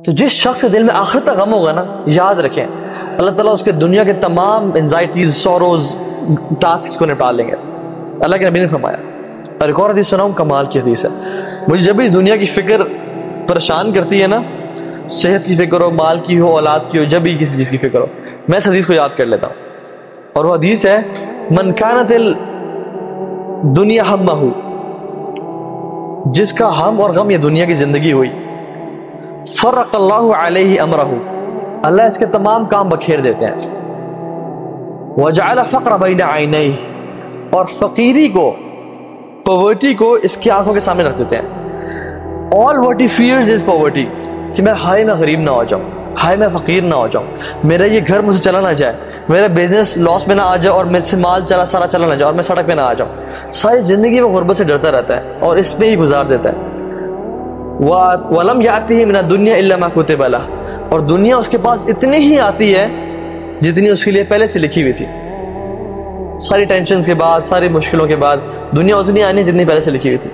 تو جس شخص کے دل میں آخرت کا غم ہوگا نا، یاد رکھیں اللہ تعالیٰ اس کے دنیا کے تمام انزائٹیز، سوروز، ٹاسک کو نپٹا لیں گے. اللہ کے نبی نے فرمایا. اور ایک اور حدیث سناؤں، کمال کی حدیث ہے. مجھے جب بھی دنیا کی فکر پریشان کرتی ہے نا، صحت کی فکر ہو، مال کی ہو، اولاد کی ہو، جب بھی کسی چیز کی فکر ہو، میں اس حدیث کو یاد کر لیتا ہوں. اور وہ حدیث ہے، من کانت الدنیا ہمہ، جس کا ہم اور غم یہ دنیا کی زندگی ہوئی، فرق اللہ علیہ امرہ، اللہ اس کے تمام کام بکھیر دیتے ہیں. وجعل فقر بین عینیہ، اور فقیری کو، پاورٹی کو اس کی آنکھوں کے سامنے رکھ دیتے ہیں. all what he fears is poverty، کہ میں غریب نہ ہو جاؤں، میں فقیر نہ ہو جاؤں، میرا یہ گھر مجھ سے چلا نہ جائے، میرا بزنس لاس میں نہ آ جائے اور میرے سے مال سارا چلا نہ جائے اور میں سڑک پہ نہ آ جاؤں. ساری زندگی وہ غربت سے ڈرتا رہتا ہے اور اس میں ہی گزار دیتا ہے. وَلَمْ يَأْتِهِ مِنَ الدُّنْيَا إِلَّا مَا كُتِبَ لَهُ، اور دنیا اس کے پاس اتنی ہی آتی ہے جتنی اس کے لیے پہلے سے لکھی ہوئی تھی. ساری ٹینشنز کے بعد، ساری مشکلوں کے بعد دنیا اتنی آنی ہے جتنی پہلے سے لکھی ہوئی تھی.